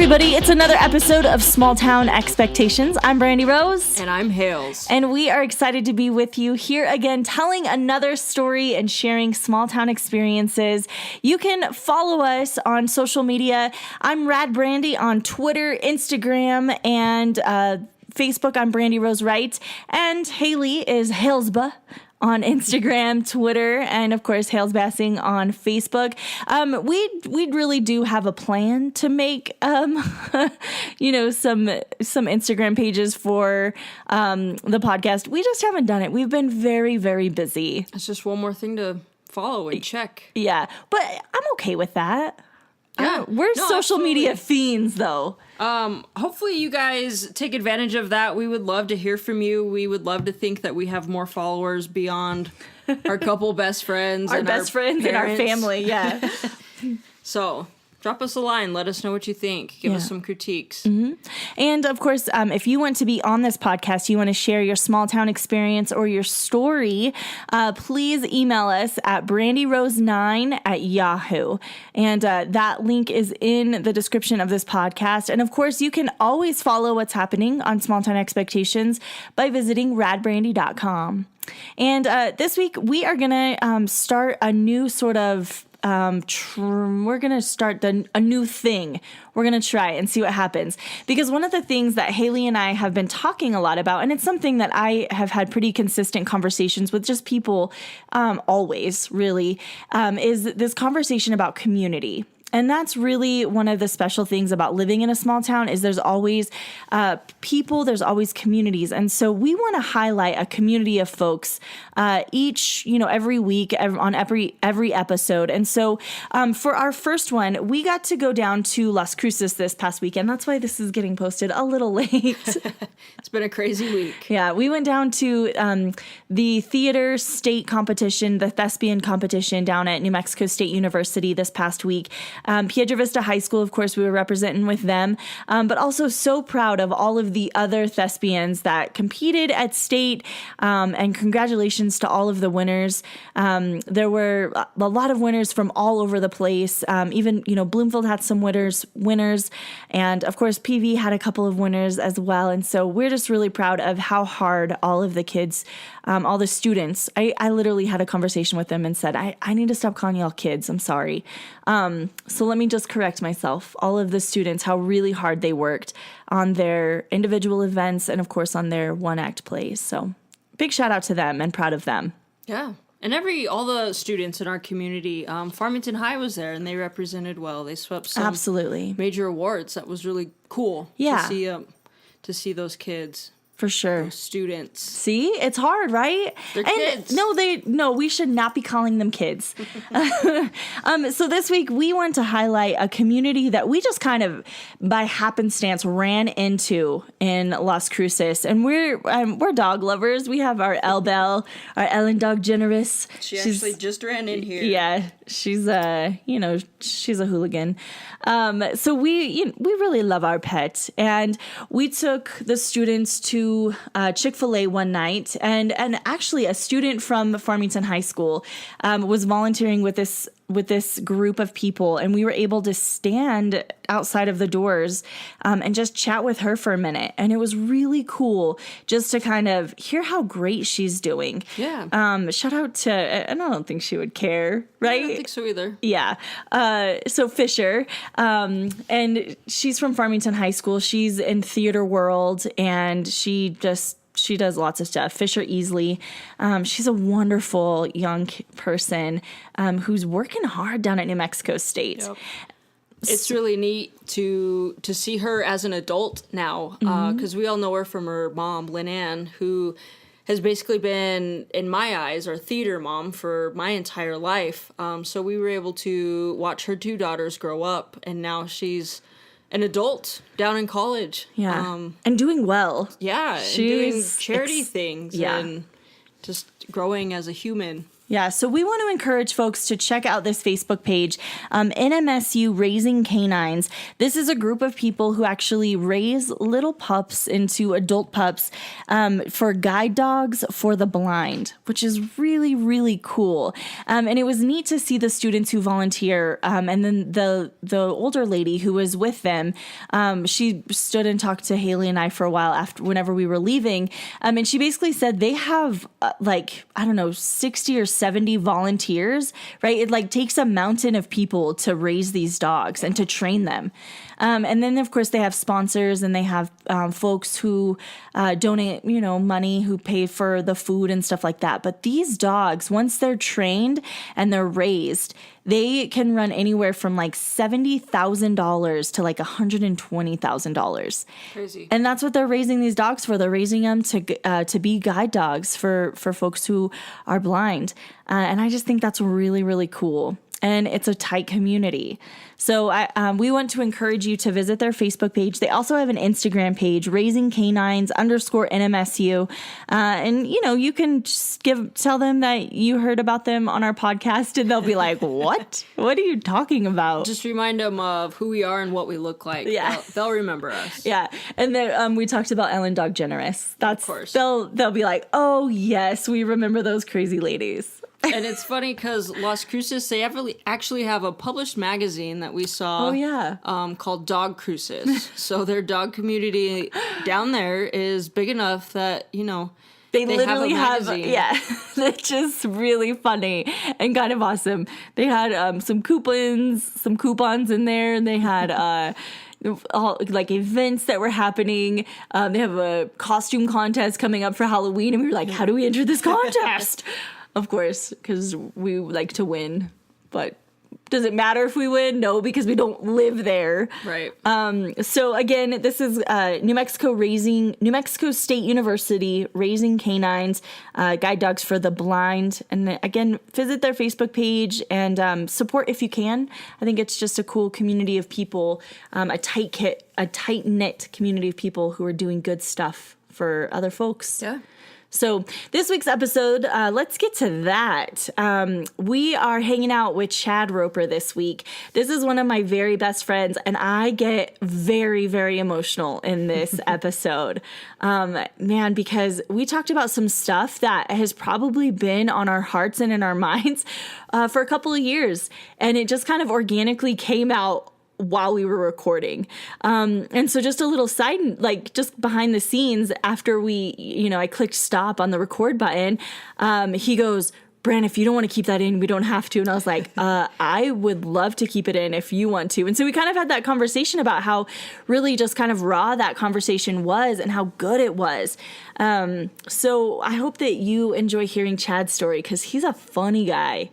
everybody, it's another episode of Small Town Expectations. I'm Brandi Rose. And I'm Hales. And we are excited to be with you here again, telling another story and sharing small town experiences. You can follow us on social media. I'm Rad Brandi on Twitter, Instagram, and Facebook. I'm Brandi Rose Wright. And Haley is Halesba on Instagram, Twitter, and of course, Hales Bassing on Facebook. We really do have a plan to make, some Instagram pages for the podcast. We just haven't done it. We've been very, very busy. It's just one more thing to follow and check. Yeah, but I'm okay with that. Yeah, we're social media fiends, though. Hopefully you guys take advantage of that. We would love to hear from you. We would love to think that we have more followers beyond our couple best friends, our best friends and our family. Yeah. So drop us a line. Let us know what you think. Give us some critiques. Mm-hmm. And of course, if you want to be on this podcast, you want to share your small town experience or your story, please email us at brandirose9@yahoo. And that link is in the description of this podcast. And of course, you can always follow what's happening on Small Town Expectations by visiting radbrandi.com. And this week, we are going to start a new sort of we're going to start a new thing. We're going to try and see what happens. Because one of the things that Haley and I have been talking a lot about, and it's something that I have had pretty consistent conversations with just people always, really, is this conversation about community. And that's really one of the special things about living in a small town is there's always people, there's always communities. And so we want to highlight a community of folks every week on every episode. And so for our first one, we got to go down to Las Cruces this past weekend. That's why this is getting posted a little late. It's been a crazy week. Yeah, we went down to the theater state competition, the thespian competition down at New Mexico State University this past week. Piedra Vista High School, of course, we were representing with them, but also so proud of all of the other thespians that competed at state, and congratulations to all of the winners. There were a lot of winners from all over the place. Even, Bloomfield had some winners, and of course, PV had a couple of winners as well. And so we're just really proud of how hard all of the kids, all the students, I literally had a conversation with them and said, I need to stop calling y'all kids. I'm sorry. So let me just correct myself. All of the students, how really hard they worked on their individual events and, of course, on their one-act plays. So big shout out to them and proud of them. Yeah. And all the students in our community, Farmington High was there, and they represented well. They swept some absolutely major awards. That was really cool. Yeah. To see those kids. For sure. Those students. See, it's hard, right? They're kids. No, we should not be calling them kids. So this week we want to highlight a community that we just kind of by happenstance ran into in Las Cruces. And we're dog lovers. We have our Elle Belle, our Ellen Dog Generous. She's actually just ran in here. Yeah, she's she's a hooligan. So we really love our pet, and we took the students to Chick-fil-A one night, and actually a student from Farmington High School was volunteering with this group of people, and we were able to stand outside of the doors and just chat with her for a minute. And it was really cool just to kind of hear how great she's doing. Yeah. Shout out to, and I don't think she would care, right? I don't think so either. Yeah. So Fisher, and she's from Farmington High School. She's in theater world, and she does lots of stuff. Fisher Easley. She's a wonderful young person who's working hard down at New Mexico State. Yep. It's really neat to see her as an adult now, because we all know her from her mom, Lynn Ann, who has basically been, in my eyes, our theater mom for my entire life. So we were able to watch her two daughters grow up, and now she's an adult down in college. Yeah. And doing well. Yeah. She's doing charity things and just growing as a human. Yeah, so we want to encourage folks to check out this Facebook page, NMSU Raising Canines. This is a group of people who actually raise little pups into adult pups for guide dogs for the blind, which is really, really cool. And it was neat to see the students who volunteer. And then the older lady who was with them, she stood and talked to Haley and I for a while whenever we were leaving. And she basically said they have 60 or 70 volunteers, right? It like takes a mountain of people to raise these dogs and to train them. And then of course they have sponsors and they have folks who donate, money, who pay for the food and stuff like that. But these dogs, once they're trained and they're raised, they can run anywhere from like $70,000 to like $120,000. Crazy. And that's what they're raising these dogs for. They're raising them to be guide dogs for folks who are blind. And I just think that's really, really cool. And it's a tight community. So we want to encourage you to visit their Facebook page. They also have an Instagram page, Raising Canines _NMSU. And, you can just tell them that you heard about them on our podcast and they'll be like, what? What are you talking about? Just remind them of who we are and what we look like. Yeah. They'll remember us. Yeah. And then we talked about Ellen DeGeneres. Of course. They'll be like, oh, yes, we remember those crazy ladies. And it's funny because Las Cruces, they actually have a published magazine that we saw. Oh, yeah. Called Dog Cruces. So their dog community down there is big enough that, They literally have it's just really funny and kind of awesome. They had some coupons in there, and they had all like events that were happening. They have a costume contest coming up for Halloween, and we were like, how do we enter this contest? Of course, because we like to win, but does it matter if we win? No, because we don't live there. Right. So again, this is New Mexico State University Raising Canines, guide dogs for the blind. And again, visit their Facebook page and support if you can. I think it's just a cool community of people, a tight-knit community of people who are doing good stuff for other folks. Yeah. So this week's episode, let's get to that. We are hanging out with Chad Roper this week. This is one of my very best friends, and I get very, very emotional in this episode. Because we talked about some stuff that has probably been on our hearts and in our minds for a couple of years, and it just kind of organically came out while we were recording. And so just a little side, like just behind the scenes, after I clicked stop on the record button, he goes, Bran, if you don't want to keep that in, we don't have to. And I was like, I would love to keep it in if you want to. And so we kind of had that conversation about how really just kind of raw that conversation was and how good it was. So I hope that you enjoy hearing Chad's story because he's a funny guy.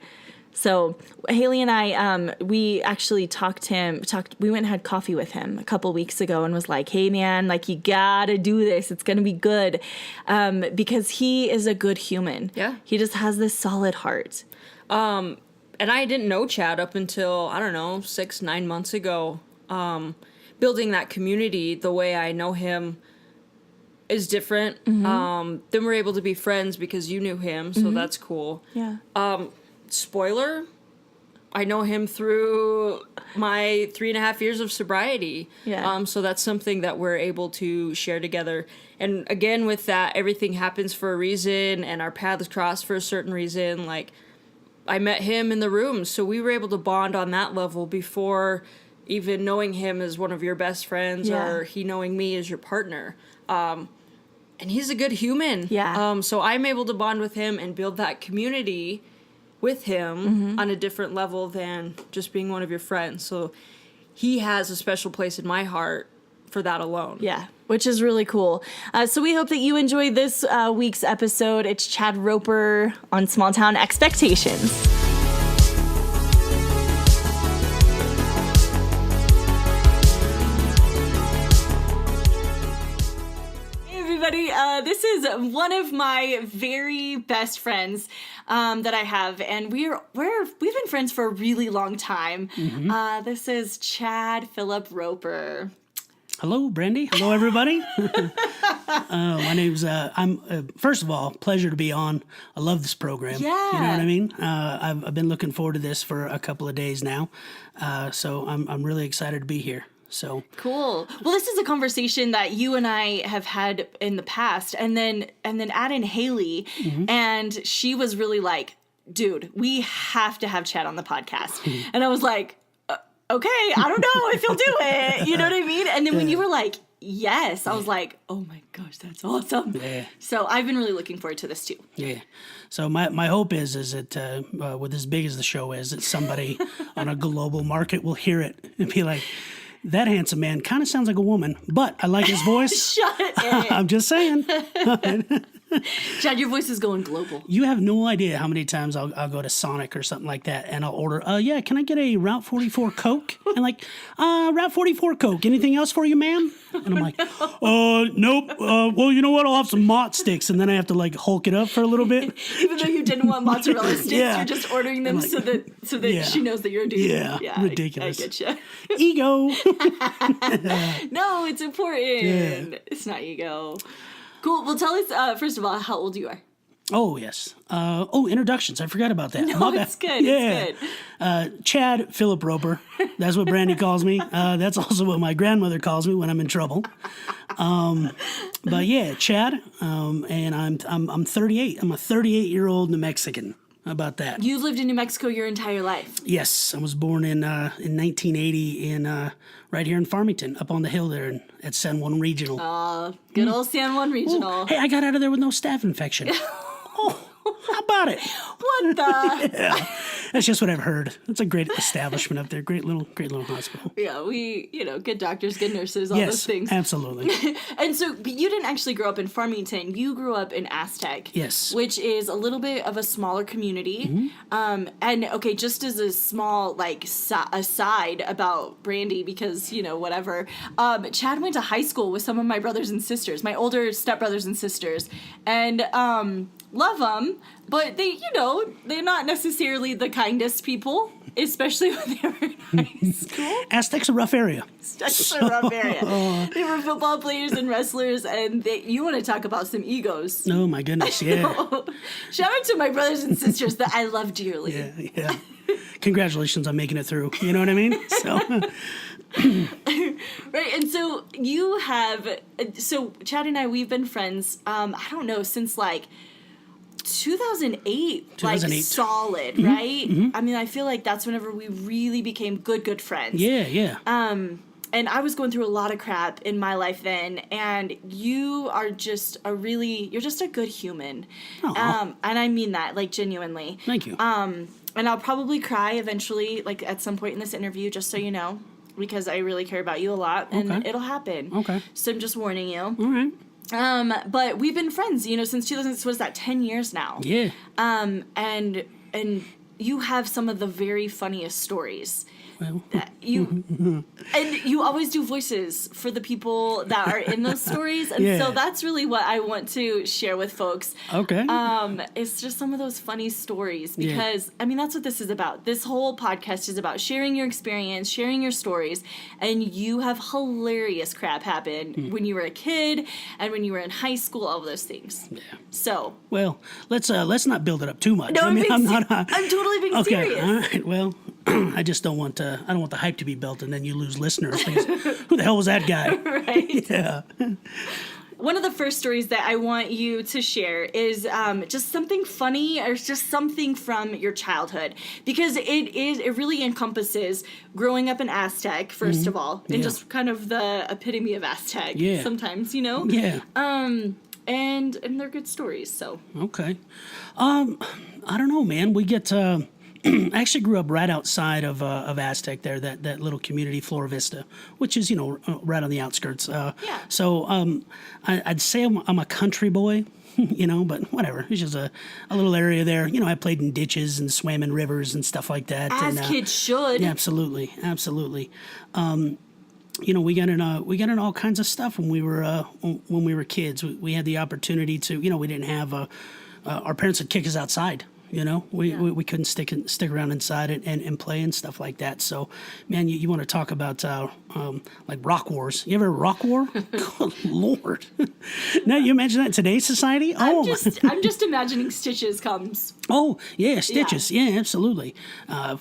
So Haley and I, we actually we went and had coffee with him a couple weeks ago and was like, hey man, like you gotta do this. It's going to be good. Because he is a good human. Yeah. He just has this solid heart. And I didn't know Chad up until, 6-9 months ago. Building that community the way I know him is different. Mm-hmm. Then we're able to be friends because you knew him. So that's cool. Yeah. Spoiler, I know him through my 3.5 years of sobriety. Yeah. So that's something that we're able to share together. And again, with that, everything happens for a reason and our paths cross for a certain reason. Like, I met him in the room, so we were able to bond on that level before even knowing him as one of your best friends or he knowing me as your partner. And he's a good human. Yeah. So I'm able to bond with him and build that community with him on a different level than just being one of your friends. So he has a special place in my heart for that alone. Yeah, which is really cool. So we hope that you enjoyed this week's episode. It's Chad Roper on Small Town Expectations. This is one of my very best friends that I have, and we've been friends for a really long time. Mm-hmm. This is Chad Phillip Roper. Hello, Brandi. Hello, everybody. My name's, first of all, pleasure to be on. I love this program. Yeah. You know what I mean? I've been looking forward to this for a couple of days now. So I'm really excited to be here. So cool. Well, this is a conversation that you and I have had in the past, and then add in Haley, and she was really like, dude, we have to have Chad on the podcast. And I was like, okay, I don't know if he'll do it. You know what I mean? And then when you were like, yes, I was like, oh my gosh, that's awesome. Yeah. So I've been really looking forward to this too. Yeah. So my hope is that with as big as the show is, that somebody on a global market will hear it and be like, that handsome man kind of sounds like a woman, but I like his voice. Shut it. I'm just saying. Chad, your voice is going global. You have no idea how many times I'll go to Sonic or something like that, and I'll order, can I get a Route 44 Coke? And like, Route 44 Coke. Anything else for you, ma'am? And I'm like, nope. Well, you know what? I'll have some Mott sticks, and then I have to like Hulk it up for a a bit. Even though you didn't want mozzarella sticks, you're just ordering them like, so that she knows that you're a dude. Yeah, ridiculous. I get you. Ego. No, it's important. Yeah. It's not ego. Cool. Well, tell us, first of all, how old you are. Oh, yes. Introductions. I forgot about that. No, it's good. Yeah. It's good. Chad Philip Roper. That's what Brandi calls me. That's also what my grandmother calls me when I'm in trouble. But yeah, Chad. And I'm 38. I'm a 38-year-old New Mexican. How about that? You lived in New Mexico your entire life. Yes, I was born in 1980 in right here in Farmington, up on the hill there at San Juan Regional. Good old San Juan Regional. Ooh, hey, I got out of there with no staph infection. How about it? What the? Yeah, that's just what I've heard. It's a great establishment up there. Great little hospital. Yeah, good doctors, good nurses, all those things. Yes, absolutely. And so, but you didn't actually grow up in Farmington. You grew up in Aztec. Yes. Which is a little bit of a smaller community. And okay, just as a small aside about Brandi, because whatever. Chad went to high school with some of my brothers and sisters, my older stepbrothers and sisters, and love them, but they're not necessarily the kindest people, especially when they were in high school. Aztec's a rough area. Aztec's a rough area. They were football players and wrestlers, and you want to talk about some egos. Oh, my goodness, yeah. Shout out to my brothers and sisters that I love dearly. Yeah. Congratulations on making it through. You know what I mean? So... Right, and so Chad and I, we've been friends, I don't know, since like 2008, like solid, right? I mean, I feel like that's whenever we really became good friends. Yeah. And I was going through a lot of crap in my life then, and you are just you're just a good human. And I mean that, like, genuinely. Thank you. And I'll probably cry eventually, like, at some point in this interview, just so you know, because I really care about you a lot, and it'll happen. Okay. So I'm just warning you. All right. But we've been friends, since 2006. What is that? 10 years now. Yeah. And you have some of the very funniest stories. Well. That and you always do voices for the people that are in those stories, and so that's really what I want to share with folks. Okay. It's just some of those funny stories, because I mean that's what this is about. This whole podcast is about sharing your experience, sharing your stories, and you have hilarious crap happen when you were a kid and when you were in high school, all of those things. Yeah. So. Well, let's not build it up too much. No, I'm totally being serious. All right. Well, I just don't want I don't want the hype to be built and then you lose listeners. Who the hell was that guy? Right. Yeah. One of the first stories that I want you to share is just something funny or just something from your childhood, because it really encompasses growing up in Aztec, first of all, and just kind of the epitome of Aztec sometimes, Yeah. And they're good stories, so. Okay. I don't know, man. We get I actually grew up right outside of Aztec there, that little community, Flora Vista, which is, right on the outskirts. So I'd say I'm a country boy, but whatever. It's just a little area there. I played in ditches and swam in rivers and stuff like that. As kids should. Yeah, absolutely. We got in all kinds of stuff when we were kids. We had the opportunity to, we didn't have our parents would kick us outside. You know, we couldn't stick around inside it and play and stuff like that. So, man, you want to talk about like rock wars? You ever rock war? Good Lord! Now you imagine that in today's society? I'm just imagining Stitches comes. Oh yeah, Stitches. Yeah, absolutely.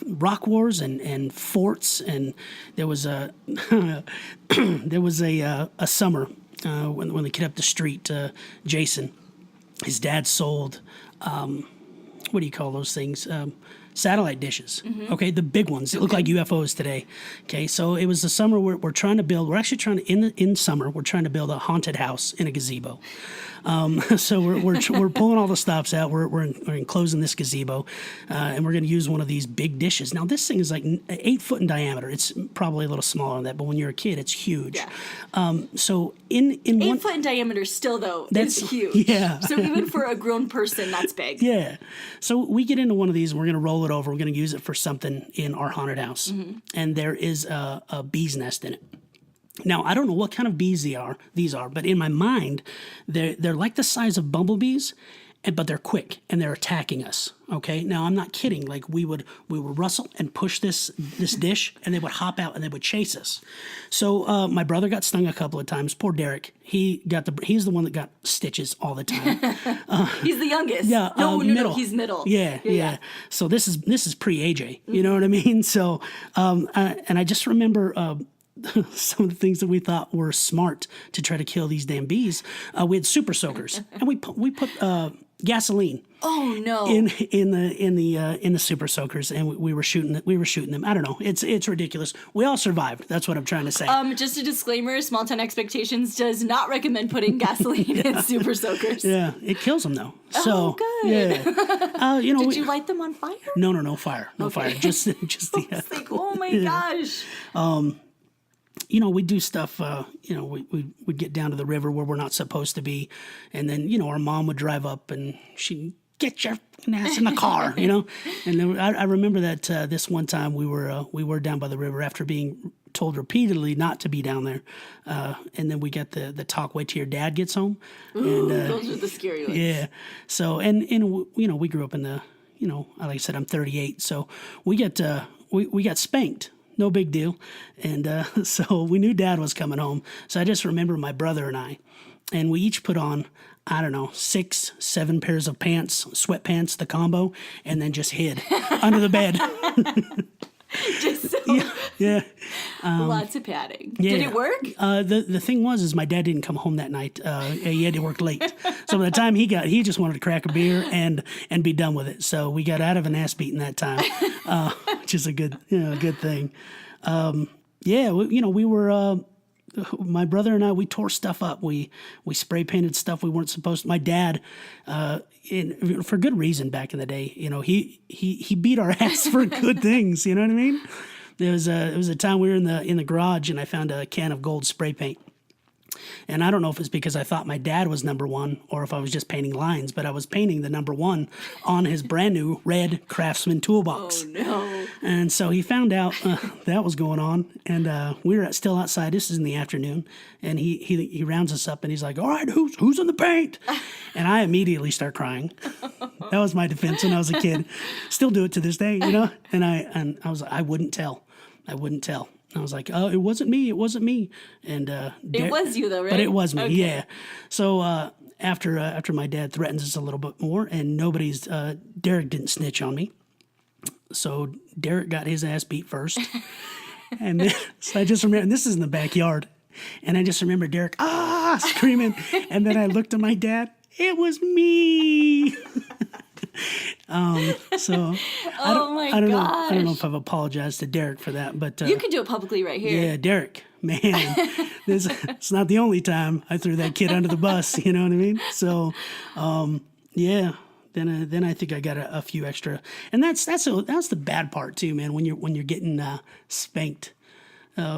Rock wars and forts, and there was a a summer when the kid up the street, Jason, his dad sold. What do you call those things? Satellite dishes. Mm-hmm. Okay, the big ones. They look like UFOs today. Okay, so it was the summer we're trying to build. We're actually trying to in summer we're trying to build a haunted house in a gazebo. So we're pulling all the stops out. We're enclosing this gazebo, and we're going to use one of these big dishes. Now this thing is like 8 foot in diameter. It's probably a little smaller than that, but when you're a kid, it's huge. Yeah. So in 8 foot in diameter, still though, that's huge. Yeah. So even for a grown person, that's big. Yeah. So we get into one of these, and we're going to roll it over. We're going to use it for something in our haunted house, and there is a bee's nest in it. Now, I don't know what kind of bees these are, but in my mind, they're like the size of bumblebees, but they're quick and they're attacking us. Okay. Now, I'm not kidding. Like we would rustle and push this dish, and they would hop out and they would chase us. So my brother got stung a couple of times. Poor Derek. He's the one that got stitches all the time. He's the youngest. Yeah. No, he's middle. Yeah. So this is pre-AJ. You know what I mean? So and I just remember. Some of the things that we thought were smart to try to kill these damn bees. We had super soakers, and we put gasoline. Oh no! In the super soakers, and we were shooting them. I don't know. It's ridiculous. We all survived. That's what I'm trying to say. Just a disclaimer: Small Town Expectations does not recommend putting gasoline in super soakers. Yeah, it kills them though. So good. Yeah. Did you light them on fire? No fire. No fire. Just the. It's like, oh my gosh. We do stuff, we'd get down to the river where we're not supposed to be. And then, our mom would drive up and she'd get your ass in the car, And then I remember that this one time we were down by the river after being told repeatedly not to be down there. And then we got the talk, wait till your dad gets home. Ooh, and, those are the scary ones. Yeah. So, and we grew up in the, like I said, I'm 38. So we got spanked. No big deal. And so we knew Dad was coming home. So I just remember my brother and I, and we each put on, 6, 7 pairs of pants, sweatpants, the combo, and then just hid under the bed. Just so Yeah. Lots of padding. Yeah. Did it work? The thing was my dad didn't come home that night. He had to work late. So by the time he just wanted to crack a beer and be done with it. So we got out of an ass beating that time, which is a good thing. We were. My brother and I, we tore stuff up. We spray painted stuff we weren't supposed to. My dad, for good reason back in the day, he beat our ass for good things. You know what I mean? It was a time we were in the garage, and I found a can of gold spray paint. And I don't know if it's because I thought my dad was number one or if I was just painting lines, but I was painting the number one on his brand new red Craftsman toolbox. Oh, no. And so he found out that was going on, and we were still outside. This is in the afternoon, and he rounds us up, and he's like, all right, who's in the paint? And I immediately start crying. That was my defense when I was a kid. Still do it to this day, And I was like, I wouldn't tell. I was like, oh, it wasn't me. And it was you though, right? But it was me, okay. yeah. So after my dad threatens us a little bit more, and Derek didn't snitch on me. So Derek got his ass beat first. And then, so I just remember, and this is in the backyard, and I just remember Derek, screaming. And then I looked at my dad, it was me. So I don't know if I've apologized to Derek for that, but you can do it publicly right here. Yeah, Derek, man, it's not the only time I threw that kid under the bus. You know what I mean? So, yeah. Then I think I got a few extra, and that's the bad part too, man. When you're getting spanked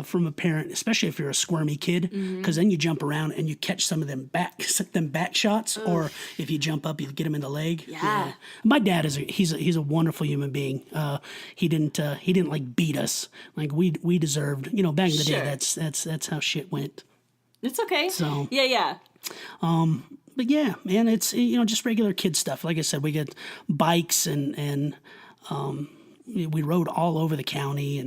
from a parent, especially if you're a squirmy kid, because then you jump around and you catch some of them back shots, or if you jump up, you get them in the leg. Yeah. My dad he's a wonderful human being. He didn't like beat us like we deserved. Back in the day, that's how shit went. It's okay. So yeah. But yeah, man, it's, just regular kid stuff. Like I said, we get bikes and we rode all over the county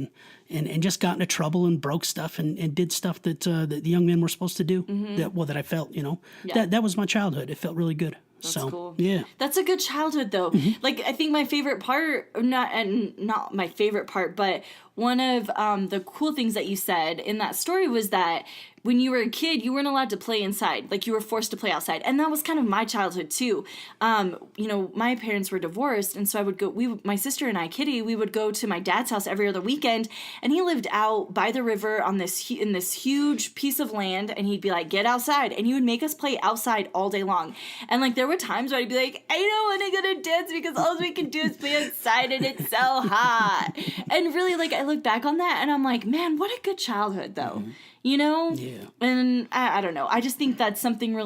and just got into trouble and broke stuff and did stuff that the young men were supposed to do. That I felt, that was my childhood. It felt really good. That's cool. Yeah. That's a good childhood, though. Like, I think my favorite part, not my favorite part, but one of the cool things that you said in that story was that when you were a kid, you weren't allowed to play inside. Like, you were forced to play outside. And that was kind of my childhood, too. My parents were divorced, and so I would go, my sister and I, Kitty, we would go to my dad's house every other weekend, and he lived out by the river in this huge piece of land, and he'd be like, get outside. And he would make us play outside all day long. And, like, there were times where I'd be like, I don't want to go to dance because all we can do is play outside, and it's so hot. And really, like, I look back on that, and I'm like, man, what a good childhood, though. Yeah. And I don't know. I just think that's something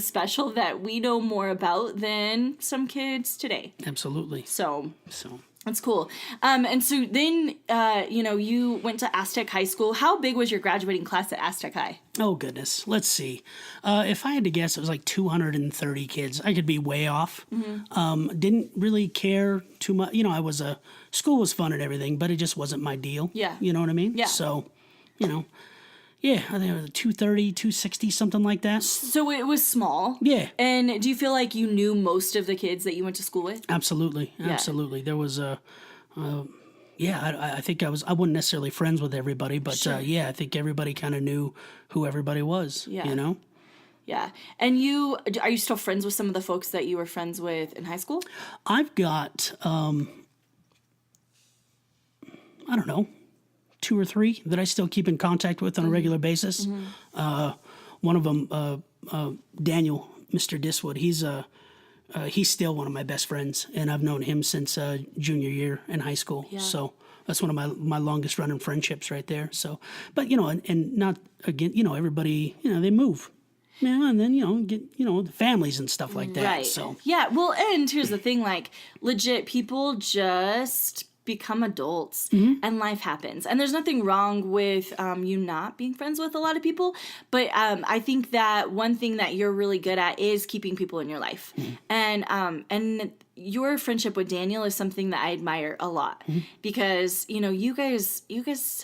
special that we know more about than some kids today. Absolutely. So that's cool. And so then, you went to Aztec High School. How big was your graduating class at Aztec High? Oh, goodness. Let's see. If I had to guess, it was like 230 kids. I could be way off. Didn't really care too much. School was fun and everything, but it just wasn't my deal. Yeah. You know what I mean? Yeah. So, yeah, I think it was 230, 260, something like that. So it was small. Yeah. And do you feel like you knew most of the kids that you went to school with? Absolutely. Absolutely. There was I think I wasn't necessarily friends with everybody, but Sure. I think everybody kind of knew who everybody was, Yeah. Yeah. And are you still friends with some of the folks that you were friends with in high school? I've got, I don't know, 2 or 3 that I still keep in contact with on a regular basis. One of them, Daniel, Mr. Diswood, he's still one of my best friends, and I've known him since junior year in high school. Yeah. So that's one of my longest running friendships right there. So, but and not again, everybody, they move. Yeah, and then get the families and stuff like that. Right. So yeah, well, and here's the thing: like, legit, people just become adults, and life happens. And there's nothing wrong with you not being friends with a lot of people, but I think that one thing that you're really good at is keeping people in your life, and your friendship with Daniel is something that I admire a lot because you guys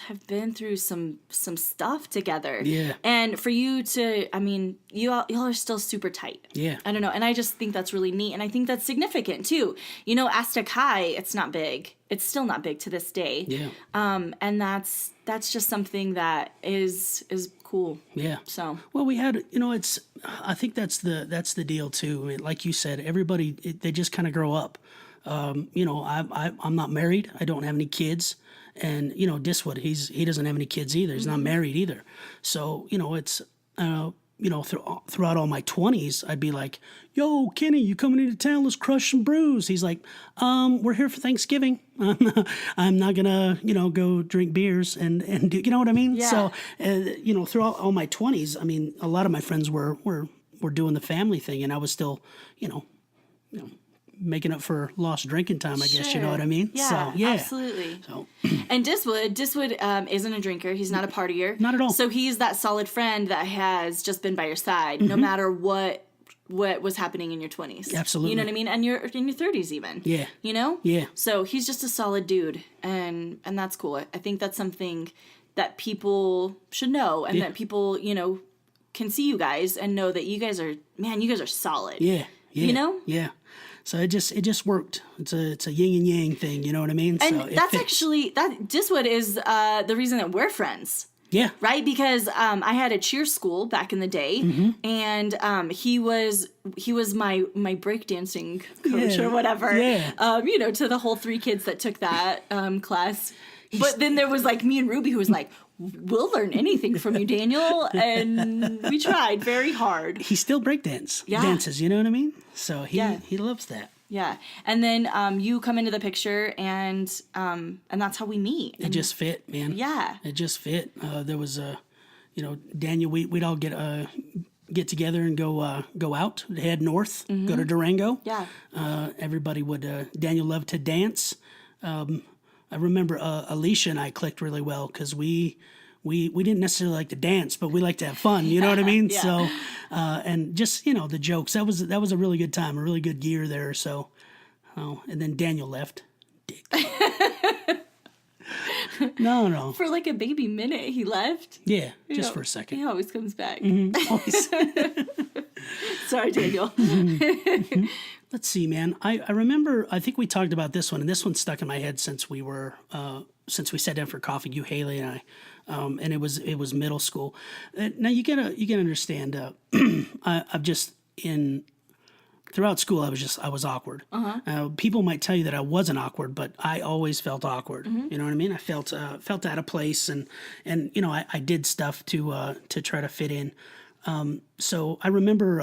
have been through some stuff together. Yeah. And for you to, y'all are still super tight. Yeah. I don't know, and I just think that's really neat, and I think that's significant too. Aztec High, it's not big. It's still not big to this day. Yeah. And that's just something that is cool. Yeah. So. Well, we had, I think that's the deal too. I mean, like you said, everybody, they just kind of grow up. I'm not married. I don't have any kids. And, Diswood, he doesn't have any kids either. He's not married either. So, it's, throughout all my 20s, I'd be like, yo, Kenny, you coming into town? Let's crush some brews. He's like, we're here for Thanksgiving. I'm not gonna, go drink beers and do, you know what I mean? Yeah. So, throughout all my 20s, a lot of my friends were doing the family thing, and I was still, making up for lost drinking time, I guess, you know what I mean? Yeah, so, yeah. Absolutely. So. And Diswood isn't a drinker. He's not a partier. Not at all. So he's that solid friend that has just been by your side, no matter what was happening in your 20s. Absolutely. You know what I mean? And you're in your 30s even. Yeah. Yeah. So he's just a solid dude, and that's cool. I think that's something that people should know, and that people, can see you guys and know that you guys are solid. Yeah. Yeah. So it just worked. It's a yin and yang thing, you know what I mean? And so that's actually Diswood is the reason that we're friends. Yeah. Right? Because I had a cheer school back in the day, and he was my breakdancing coach or whatever. Yeah. To the whole 3 kids that took that class. But then there was like me and Ruby, who was like, we'll learn anything from you, Daniel. And we tried very hard. He still dances, you know what I mean? So he loves that. Yeah. And then you come into the picture, and that's how we meet. It just fit, man. Yeah. It just fit. There was Daniel, we'd all get together and go out, head north, go to Durango. Yeah. Everybody would, Daniel loved to dance. I remember Alicia and I clicked really well because we we didn't necessarily like to dance, but we like to have fun. You know what I mean? Yeah. So, and just, you know, the jokes, that was a really good time, a really good year there. So, and then Daniel left. Dick. No. For like a baby minute, he left. Yeah, just for a second. He always comes back. Always. Sorry, Daniel. Let's see, man. I remember, I think we talked about this one, and this one stuck in my head since we sat down for coffee, you, Haley, and I, and it was middle school. Now you gotta understand, I've just throughout school, I was awkward. People might tell you that I wasn't awkward, but I always felt awkward. You know what I mean? I felt out of place, and you know, I did stuff to try to fit in. So I remember,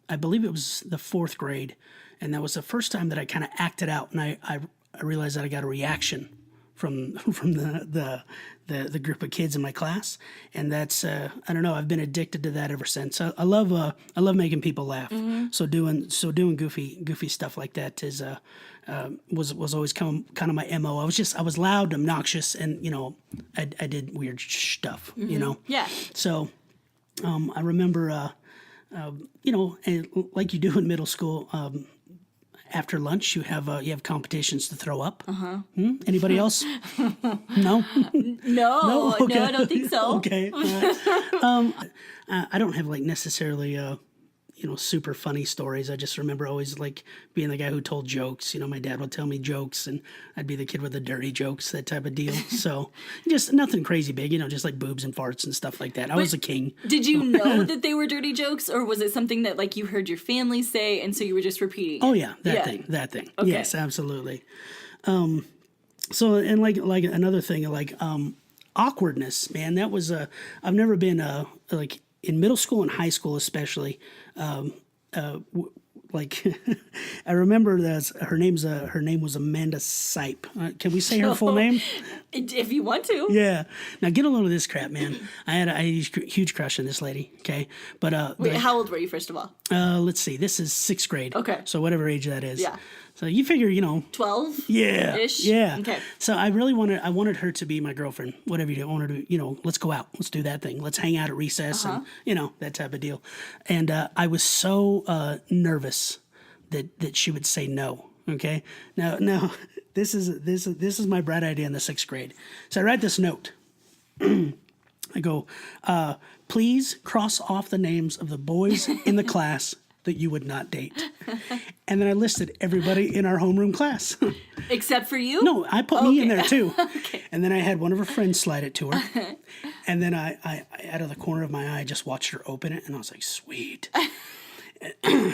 I believe it was the 4th grade, and that was the first time that I kind of acted out, and I realized that I got a reaction from the group of kids in my class, and that's I don't know, I've been addicted to that ever since. I love making people laugh. So doing goofy stuff like that is was always kind of my MO. I was loud, obnoxious, and you know, I did weird stuff. You know. Yeah. So I remember you know, and like you do in middle school. After lunch, you have competitions to throw up. Anybody else? No? No, Okay. I don't think so. Okay. I don't have like necessarily you know, super funny stories. I just remember always like being the guy who told jokes. You know, my dad would tell me jokes, and I'd be the kid with the dirty jokes, that type of deal. So just nothing crazy big, you know, just like boobs and farts and stuff like that. I was a king. Did you know that they were dirty jokes, or was it something that like you heard your family say, and so you were just repeating? Oh yeah, that Yeah. thing. Okay. Yes, absolutely. So and like another thing, like awkwardness, man. That was I've never been like in middle school and high school especially. Like I remember that her name was Amanda Sipe. Can we say her full name? If you want to. Yeah. Now get a load of this crap, man. I had a huge crush on this lady. Okay, but Wait, how old were you, first of all? let's see. This is 6th grade. Okay. So whatever age that is. Yeah. So you figure, you know. 12? Yeah. Ish? Yeah. Okay. So I wanted her to be my girlfriend. Whatever you do, I wanted to, you know, let's go out. Let's do that thing. Let's hang out at recess and, you know, that type of deal. And I was so nervous that she would say no. Okay. Now this is my bright idea in the 6th grade. So I write this note. I go, please cross off the names of the boys in the class that you would not date. And then I listed everybody in our homeroom class. Except for you? No, I put me in there too. Okay. And then I had one of her friends slide it to her. And then I out of the corner of my eye, just watched her open it, and I was like, sweet.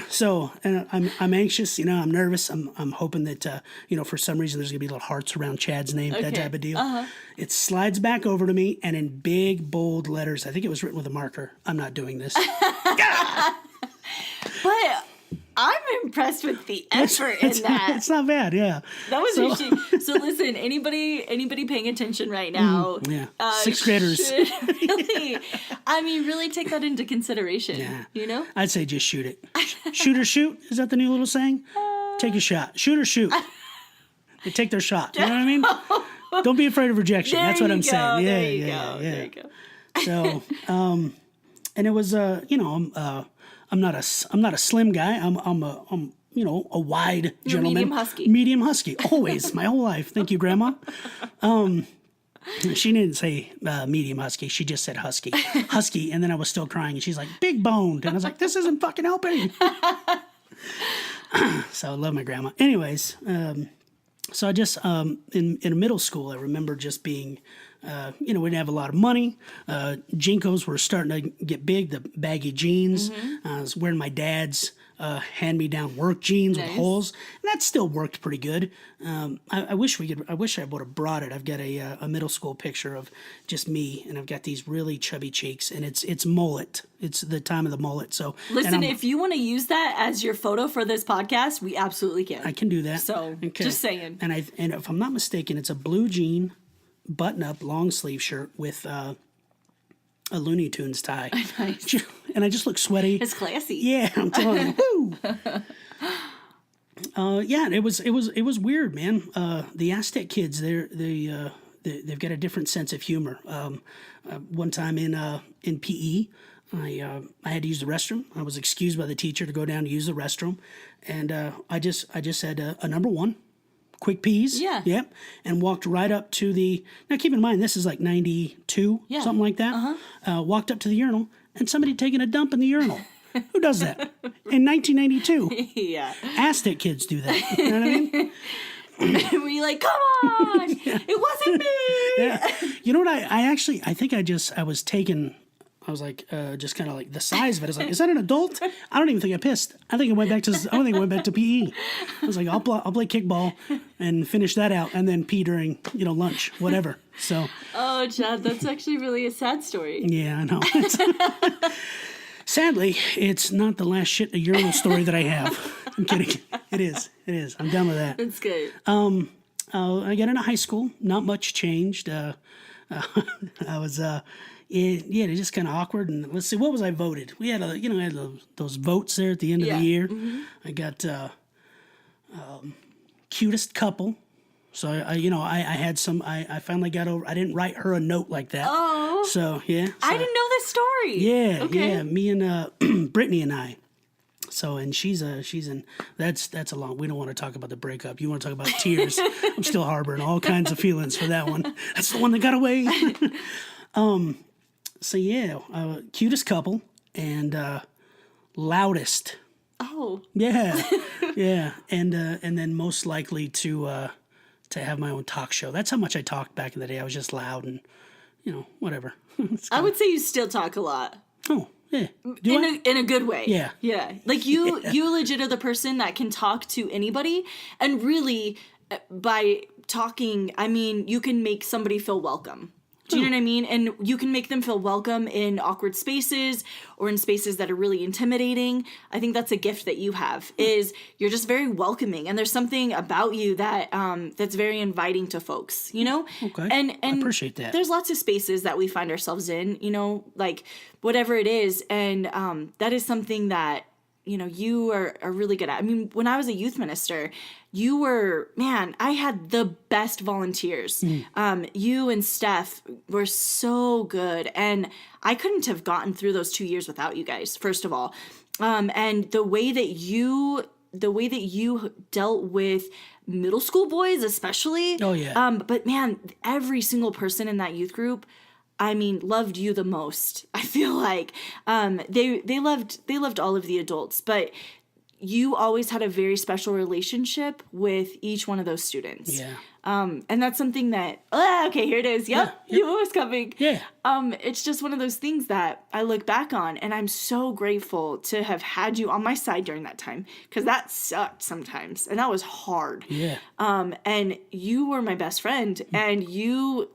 So, and I'm anxious, you know, I'm nervous. I'm hoping that, you know, for some reason there's gonna be little hearts around Chad's name, that type of deal. It slides back over to me, and in big, bold letters, I think it was written with a marker, I'm not doing this. But I'm impressed with the effort in that. It's not bad, yeah. That was actually, so listen, anybody paying attention right now, Yeah, 6th graders. should really, I mean, really take that into consideration, Yeah. you know? I'd say just shoot it. Shoot or shoot? Is that the new little saying? Take a shot. Shoot or shoot. They take their shot. You know what I mean? Don't be afraid of rejection. There That's what you I'm go, saying. Yeah, there you yeah, go, yeah. there you go. So, and it was, you know, I'm not a slim guy. I'm you know, a wide gentleman. medium husky. Medium husky. Always, my whole life. Thank you, Grandma. She didn't say medium husky. She just said husky. Husky, and then I was still crying, and she's like, big boned. And I was like, this isn't fucking helping. So I love my grandma. Anyways, so I just, in middle school, I remember just being, you know, we didn't have a lot of money. Jinkos were starting to get big, the baggy jeans. I was wearing my dad's hand-me-down work jeans with holes, and that still worked pretty good. I wish I would have brought it. I've got a middle school picture of just me, and I've got these really chubby cheeks, and it's mullet. It's the time of the mullet. So Listen, if you want to use that as your photo for this podcast, we absolutely can. I can do that. So, just saying. And if I'm not mistaken, it's a blue jean, button-up, long-sleeve shirt with a Looney Tunes tie. Nice. And I just look sweaty. It's classy. Yeah, I'm telling you. Woo! Yeah, it was weird, man. The Aztec kids, they they've got a different sense of humor. One time in PE, I had to use the restroom. I was excused by the teacher to go down to use the restroom, and I just said a number one, quick peas. Yeah. Yep. And walked right up to the. Now keep in mind this is like 92, something like that. Walked up to the urinal, and somebody had taken a dump in the urinal. Who does that in 1992? Yeah. Aztec kids do that. You know what I mean? Were you like, come on, it wasn't me? Yeah. You know what? I think I was taken. I was like, just kind of like the size of it. I was like, is that an adult? I don't even think I pissed. I think I went back to PE. I was like, I'll play kickball and finish that out, and then pee during lunch, whatever. So. Oh, Chad, that's actually really a sad story. Yeah, I know. Sadly, it's not the last shit in a urinal story that I have. I'm kidding. It is. I'm done with that. That's good. I got into high school. Not much changed. I was, it's just kind of awkward. And let's see, what was I voted? We had those votes there at the end of the year. Mm-hmm. I got cutest couple. So I had some. I finally got over. I didn't write her a note like that. Oh. So yeah. I didn't know this story. Yeah. Okay. Yeah. Me and Brittany and I. So, and she's in, that's a long, we don't want to talk about the breakup. You want to talk about tears. I'm still harboring all kinds of feelings for that one. That's the one that got away. So yeah, cutest couple and loudest. Oh. Yeah. Yeah. And then most likely to have my own talk show. That's how much I talked back in the day. I was just loud and, whatever. I would say you still talk a lot. Oh. Yeah. In a good way. Yeah. Yeah. Like you legit are the person that can talk to anybody, and really by talking, I mean, you can make somebody feel welcome. Do you know what I mean? And you can make them feel welcome in awkward spaces or in spaces that are really intimidating. I think that's a gift that you have, is you're just very welcoming. And there's something about you that that's very inviting to folks, Okay. And I appreciate that. There's lots of spaces that we find ourselves in, like whatever it is. And that is something that, you are really good at. I mean, when I was a youth minister, you were, man, I had the best volunteers. You and Steph were so good. And I couldn't have gotten through those 2 years without you guys, first of all. And the way that you dealt with middle school boys, especially. Oh, yeah. But man, every single person in that youth group, I mean, loved you the most. I feel like they loved all of the adults, but you always had a very special relationship with each one of those students. Yeah. And that's something that, okay, here it is. Yep. You knew it was coming. Yeah. It's just one of those things that I look back on, and I'm so grateful to have had you on my side during that time, because that sucked sometimes, and that was hard. Yeah. And you were my best friend, and you,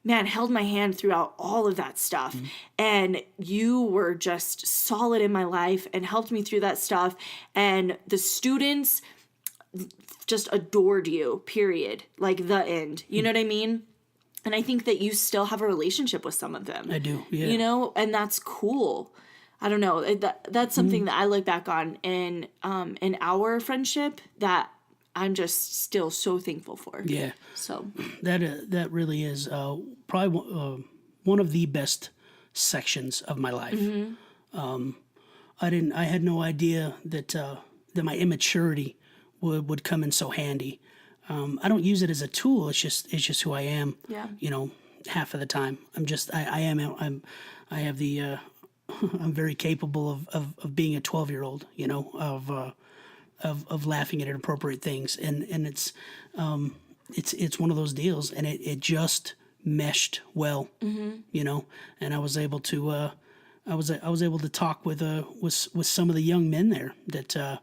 held my hand throughout all of that stuff. Mm-hmm. And you were just solid in my life and helped me through that stuff. And the students just adored you, period. Like the end. You know what I mean? And I think that you still have a relationship with some of them. I do, yeah. And that's cool. I don't know. That's something that I look back on in our friendship that I'm just still so thankful for. Yeah. So that really is probably one of the best sections of my life. Mm-hmm. I had no idea that my immaturity would come in so handy. I don't use it as a tool. It's just who I am. Yeah. Half of the time I'm very capable of being a 12-year-old, of laughing at inappropriate things. And it's one of those deals, and it just meshed well, mm-hmm. And I was able to, I was able to talk with some of the young men there that,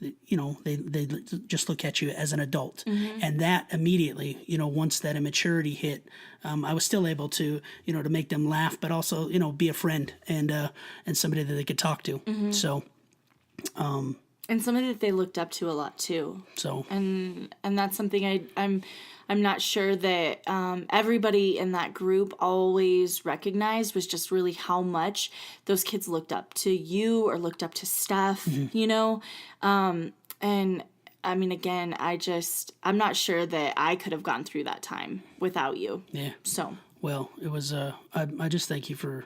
they just look at you as an adult. Mm-hmm. And that immediately, once that immaturity hit, I was still able to, to make them laugh, but also, be a friend and somebody that they could talk to. Mm-hmm. So, and somebody that they looked up to a lot too. So, and that's something I'm not sure that everybody in that group always recognized, was just really how much those kids looked up to you or looked up to Steph, mm-hmm. And I mean, again, I'm not sure that I could have gone through that time without you. Yeah. So. Well, it was, I just thank you for,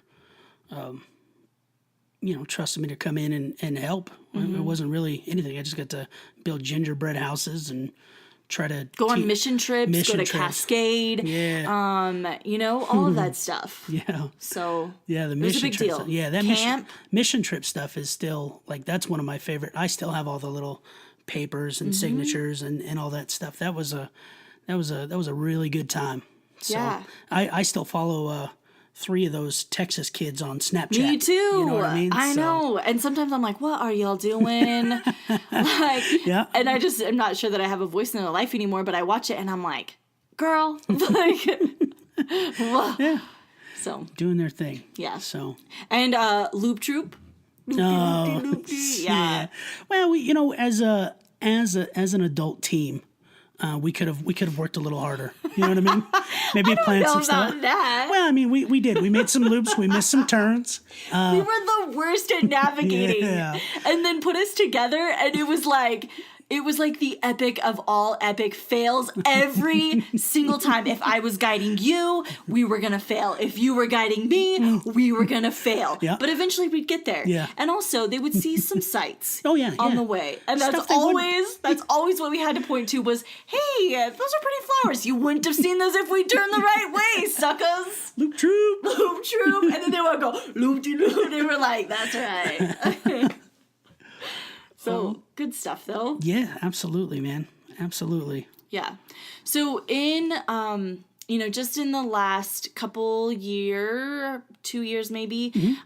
trusting me to come in and help. It wasn't really anything. I just got to build gingerbread houses and try to go on mission trips, go to Cascade, all of that stuff. Yeah. So yeah, the it was mission a big trips. deal. Yeah, that camp. mission trip stuff is still like that's one of my favorite. I still have all the little papers and signatures and all that stuff. That was a really good time. So Yeah. I still follow 3 of those Texas kids on Snapchat. Me too. You know what I mean? I know. And sometimes I'm like, what are y'all doing? Yeah. And I'm not sure that I have a voice in their life anymore, but I watch it and I'm like, girl, like, Yeah. So Doing their thing. Yeah. So. And Loop Troop. Yeah. Well, we, as an adult team, we could have worked a little harder. You know what I mean? Maybe plan some stuff. That. Well, I mean, we did. We made some loops. We missed some turns. We were the worst at navigating. Yeah. And then put us together, and it was like the epic of all epic fails every single time. If I was guiding you, we were going to fail. If you were guiding me, we were going to fail. Yeah. But eventually we'd get there. Yeah. And also they would see some sights on the way. And that's always what we had to point to was, hey, those are pretty flowers. You wouldn't have seen those if we turned the right way, suckers. Loop troop. Loop troop. And then they would go, loop-de-loop. They were like, that's right. So good stuff, though. Yeah, absolutely, man. Absolutely. Yeah. So in, just in the last 2 years maybe,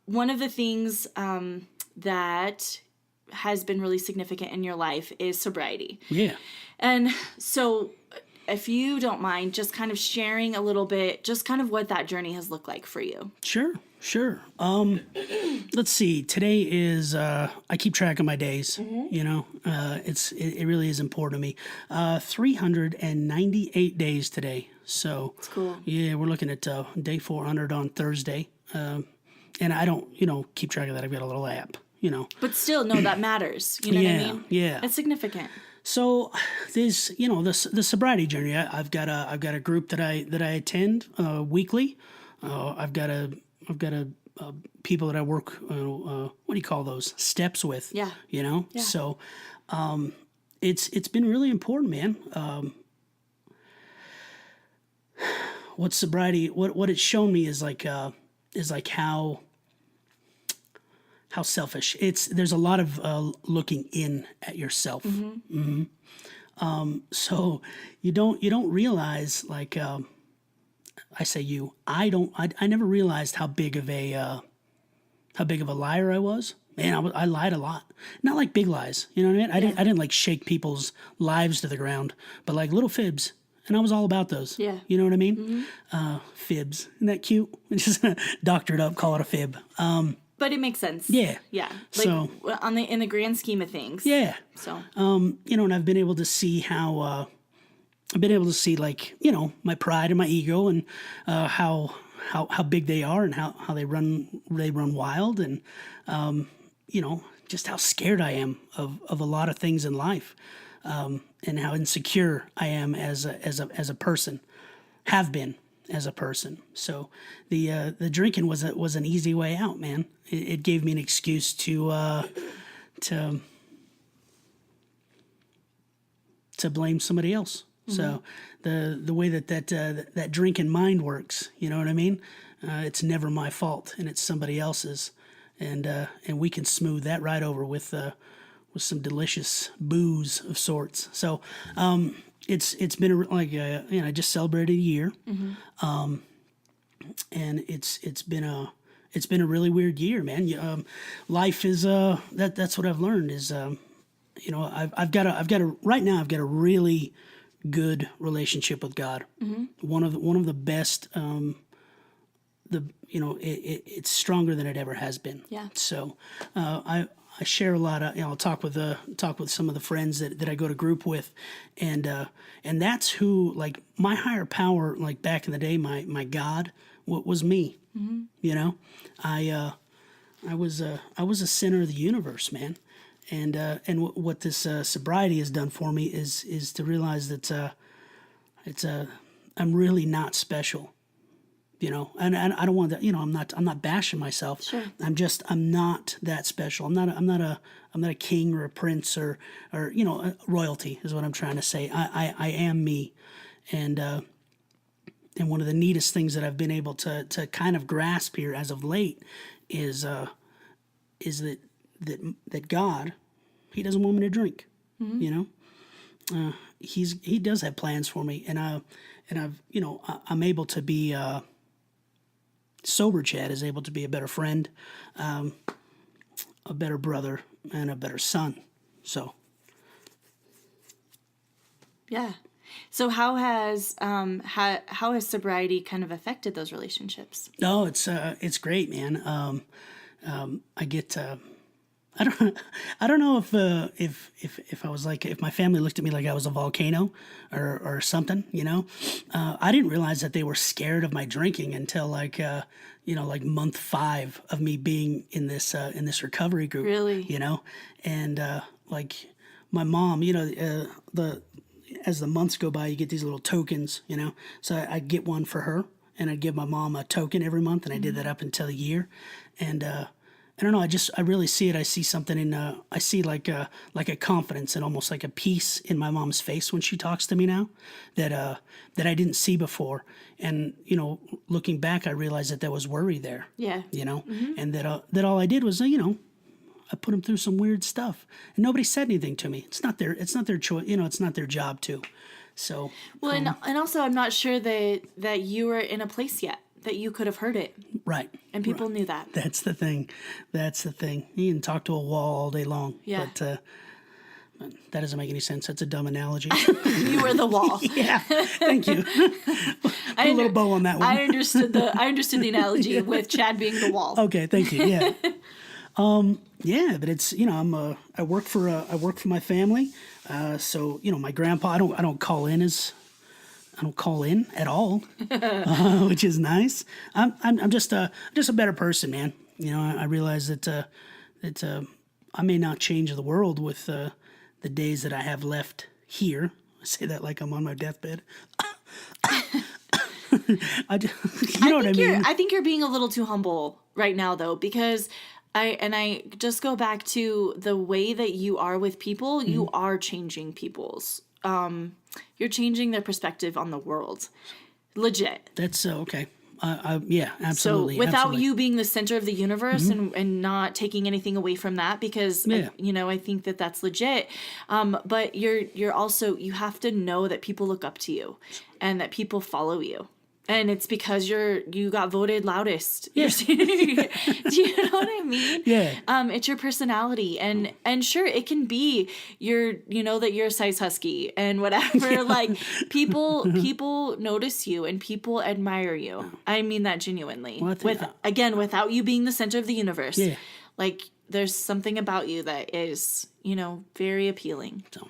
one of the things that has been really significant in your life is sobriety. Yeah. And so if you don't mind just kind of sharing a little bit, just kind of what that journey has looked like for you. Sure. Let's see. Today is I keep track of my days. It really is important to me. 398 days today. So that's cool. Yeah, we're looking at day 400 on Thursday. And I don't keep track of that. I've got a little app. But still, no, that matters. You know what I mean? Yeah. It's significant. So there's the sobriety journey. I've got a group that I attend weekly. I've got people that I work. What do you call those steps with? Yeah. Yeah. So it's been really important, man. What sobriety? What it's shown me is like how selfish there's a lot of looking in at yourself. So you don't realize, like, I say I never realized how big of a liar I was. Man, I lied a lot. Not like big lies, you know what I mean? I didn't like shake people's lives to the ground, but like little fibs. And I was all about those. Yeah. You know what I mean? Fibs. Isn't that cute? Just doctor it up, call it a fib. But it makes sense. Yeah. Yeah. Like So in the grand scheme of things. yeah. So And I've been able to see how like, my pride and my ego and how big they are and how they run wild and just how scared I am of a lot of things in life. And how insecure I am as a person, have been as a person. So the drinking was an easy way out, man. It gave me an excuse to blame somebody else. Mm-hmm. So the way that drinking mind works, you know what I mean? It's never my fault, and it's somebody else's, and we can smooth that right over with some delicious booze of sorts. So it's been I just celebrated a year, and it's been a really weird year, man. Life is that's what I've learned is I've got a really good relationship with God. Mm-hmm. One of the best. It's stronger than it ever has been. Yeah. So I share a lot of, I'll talk with some of the friends that I go to group with, and that's who, like, my higher power, like back in the day, my God, was me. Mm-hmm. I was a sinner of the universe, man, what this sobriety has done for me is to realize that I'm really not special, and I don't want that. I'm not bashing myself. Sure. I'm not that special. I'm not a king or a prince or royalty is what I'm trying to say. I am me, and one of the neatest things that I've been able to kind of grasp here as of late is that God, He doesn't want me to drink. Mm-hmm. He does have plans for me, and I'm able to be sober. Chad is able to be a better friend, a better brother, and a better son. So, yeah. So how has sobriety kind of affected those relationships? No, it's great, man. I get. I don't know if I was like, if my family looked at me like I was a volcano or something, I didn't realize that they were scared of my drinking until like month 5 of me being in this recovery group. Really? And like my mom, as the months go by, you get these little tokens, so I'd get one for her and I'd give my mom a token every month. And I did that up until a year. And, I don't know. I really see it. I see something I see like a confidence and almost like a peace in my mom's face when she talks to me now that I didn't see before. And, looking back, I realized that there was worry there. Yeah. Mm-hmm. And that all I did was, I put them through some weird stuff and nobody said anything to me. It's not their choice. It's not their job to. So. Well, and also I'm not sure that you were in a place yet that you could have heard it. Right. And people knew that. That's the thing. You can talk to a wall all day long. Yeah. But that doesn't make any sense. That's a dumb analogy. You were the wall. Yeah. Thank you. Put a little bow on that one. I understood the analogy with Chad being the wall. Okay. Thank you. Yeah. Yeah, but it's I work for my family. So my grandpa. I don't call in at all, which is nice. I'm just a better person, man. I realize that I may not change the world with the days that I have left here. I say that like I'm on my deathbed. I mean? I think you're being a little too humble right now, though, because I just go back to the way that you are with people. Mm-hmm. You are changing people's. You're changing their perspective on the world. Legit. That's okay. Yeah, absolutely. So without absolutely. you being the center of the universe Mm-hmm. and not taking anything away from that, because I think that that's legit. But you're also, you have to know that people look up to you and that people follow you. And it's because you got voted loudest. Yeah. Do you know what I mean? Yeah. It's your personality, and sure, it can be that you're a size husky and whatever. Yeah. Like people notice you and people admire you. I mean that genuinely. Well, without you being the center of the universe. Yeah. Like there's something about you that is very appealing. So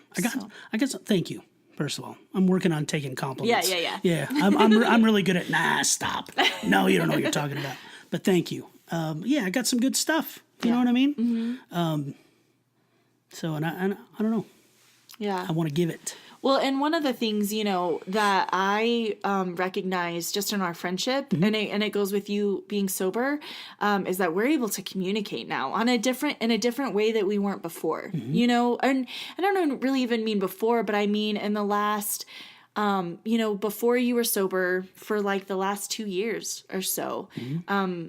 I guess thank you. First of all, I'm working on taking compliments. Yeah. Yeah, I'm really good at stop. No, you don't know what you're talking about. But thank you. I got some good stuff. You know what I mean? Mm-hmm. So and I don't know. Yeah. I want to give it. Well, and one of the things, that I recognize just in our friendship, mm-hmm. and it goes with you being sober, is that we're able to communicate now in a different way that we weren't before. Mm-hmm. And I don't really even mean before, but I mean in the last, before you were sober for like the last 2 years or so, mm-hmm.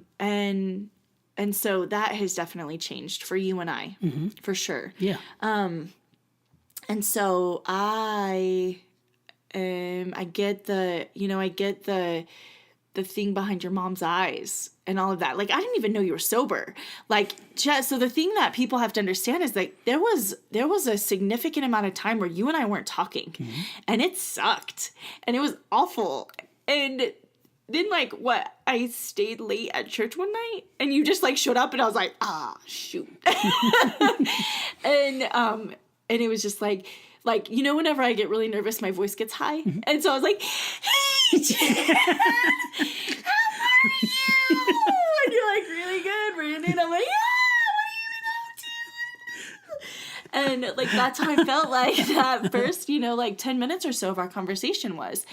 And so that has definitely changed for you and I, mm-hmm. for sure. Yeah. And so I get the thing behind your mom's eyes and all of that. Like, I didn't even know you were sober. Like, so the thing that people have to understand is that there was a significant amount of time where you and I weren't talking, mm-hmm. and it sucked and it was awful. And then I stayed late at church one night and you just showed up and I was like, shoot. And it was just whenever I get really nervous, my voice gets high. Mm-hmm. And so I was like, hey, Jen, how are you? And you're like, really good, Brandon. I'm like, yeah, what are you been up to? And like, that's how I felt like that first, like 10 minutes or so of our conversation was.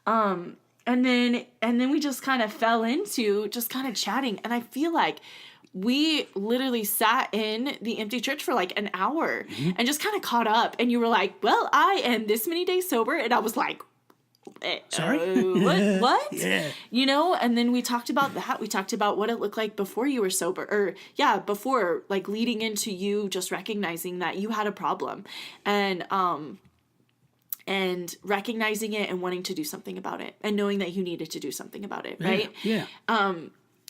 And then we just kind of fell into just kind of chatting. And I feel like we literally sat in the empty church for like an hour and just kind of caught up. And you were like, well, I am this many days sober. And I was like, sorry? What? Yeah. And then we talked about that. We talked about what it looked like before you were sober, or before, like, leading into you just recognizing that you had a problem and recognizing it and wanting to do something about it and knowing that you needed to do something about it. Right. Yeah.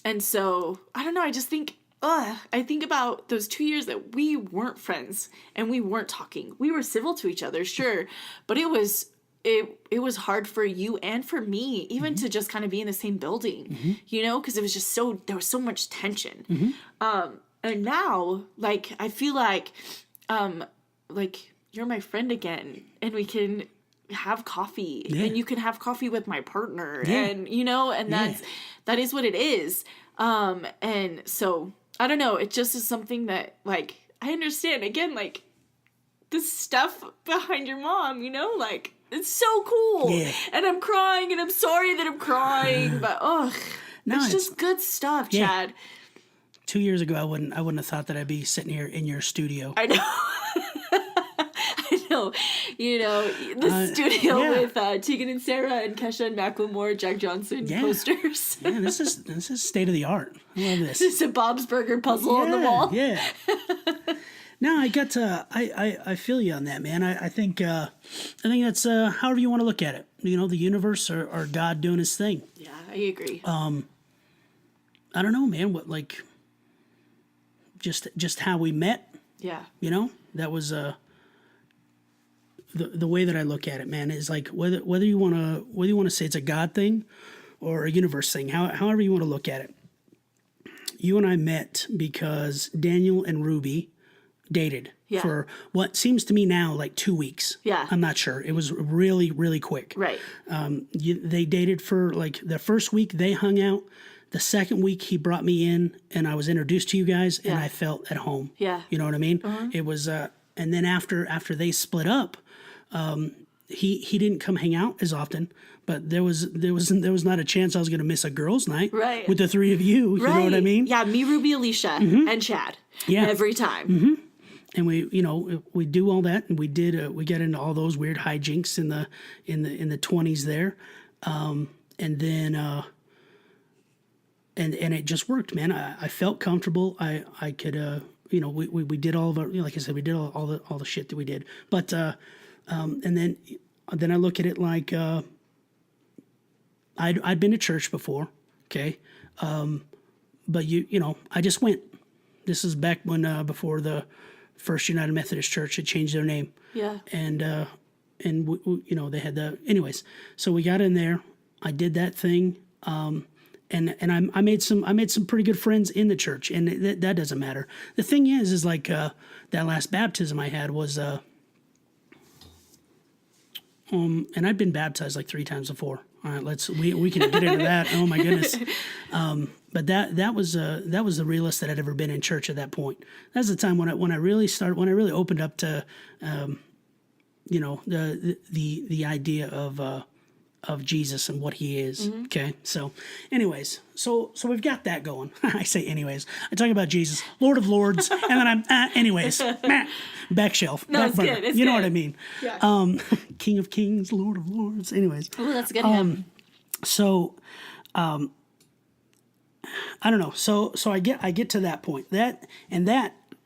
And so I don't know. I just think, I think about those 2 years that we weren't friends and we weren't talking. We were civil to each other, sure, but it was hard for you and for me even to just kind of be in the same building, because it was just there was so much tension. And now, like, I feel like you're my friend again, and we can have coffee, and you can have coffee with my partner, and and that is what it is. And so I don't know, it just is something that, like, I understand again, like, the stuff behind your mom, like, it's so cool. Yeah. And I'm crying, and I'm sorry that I'm crying, but it's just good stuff, Chad. 2 years ago, I wouldn't have thought that I'd be sitting here in your studio. I know. The studio with Tegan and Sarah and Kesha and Macklemore, Jack Johnson posters. Yeah, this is state of the art. I love this. It's a Bob's Burger puzzle on the wall. Yeah. No, I feel you on that, man. I think that's however you want to look at it. The universe or God doing his thing. Yeah, I agree. I don't know, man. What, like, just how we met. Yeah. That was the way that I look at it, man, is like whether you want to say it's a God thing or a universe thing, however you want to look at it. You and I met because Daniel and Ruby dated for what seems to me now like 2 weeks. Yeah. I'm not sure. It was really, really quick. Right. They dated for like the first week they hung out. The second week he brought me in and I was introduced to you guys and I felt at home. Yeah. You know what I mean? Uh-huh. It was, and then after they split up, he didn't come hang out as often, but there was not a chance I was going to miss a girls' night with the three of you. You know what I mean? Yeah, me, Ruby, Alicia, and Chad. Yeah, every time. Mm-hmm. And we do all that, and we got into all those weird hijinks in the 20s there, and then and it just worked, man. I felt comfortable. I could we did all of our, like I said, we did all the shit that we did, but and then I look at it like I'd been to church before, okay, but I just went. This is back when before the First United Methodist Church had changed their name. Yeah. And they had anyways. So we got in there. I did that thing. And I made some pretty good friends in the church, and that doesn't matter. The thing is like that last baptism I had was and I'd been baptized like 3 times before. All right, we can get into that. Oh my goodness. But that was the realest that I'd ever been in church at that point. That's the time when I really opened up to the idea of Jesus and what he is. Mm-hmm. Okay. So anyways, so we've got that going. I say anyways. I talk about Jesus, Lord of Lords, and then I'm anyways. Back shelf. No, it's good. It's you know good. what I mean? Yeah. King of Kings, Lord of Lords. Anyways. Oh, that's good. So I don't know. So I get to that point. That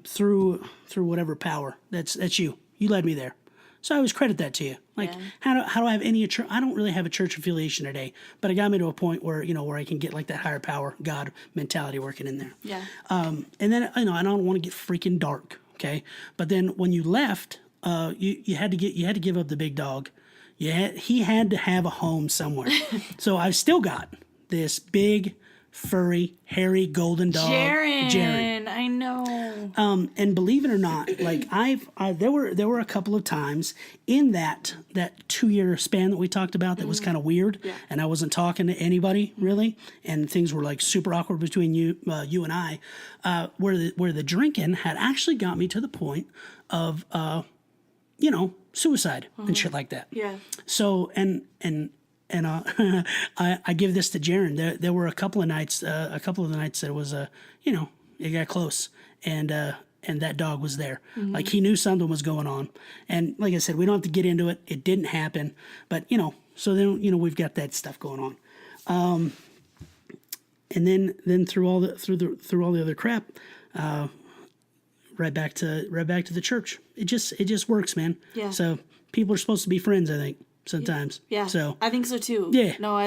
through whatever power. That's you. You led me there. So I always credit that to you. Like, how do I have any church? I don't really have a church affiliation today, but it got me to a point where I can get like that higher power, God mentality working in there. Yeah. And then I don't want to get freaking dark. Okay. But then when you left, you had to give up the big dog. He had to have a home somewhere. So I've still got this big furry, hairy, golden dog. Jaren. I know. And believe it or not, like there were a couple of times in that 2-year span that we talked about that was kind of weird, and I wasn't talking to anybody really, and things were like super awkward between you and I, where the drinking had actually got me to the point of suicide and shit like that. Yeah. So and I give this to Jaren. There were a couple of the nights that it was it got close, and that dog was there. Like he knew something was going on, and like I said, we don't have to get into it. It didn't happen, but so then we've got that stuff going on, and then through all the other crap, right back to the church. It just works, man. Yeah. So people are supposed to be friends, I think. Sometimes. Yeah. So I think so too. Yeah. No, I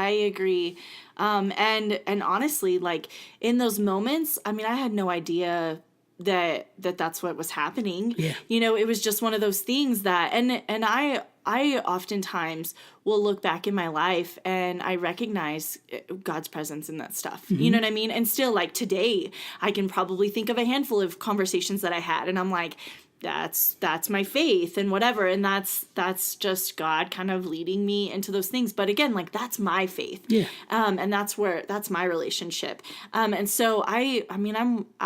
agree. And honestly, like in those moments, I mean, I had no idea that's what was happening. Yeah. It was just one of those things that, and I oftentimes will look back in my life and I recognize God's presence in that stuff. Mm-hmm. You know what I mean? And still, like today, I can probably think of a handful of conversations that I had, and I'm like, that's my faith and whatever, and that's just God kind of leading me into those things. But again, like that's my faith, and that's my relationship, and so I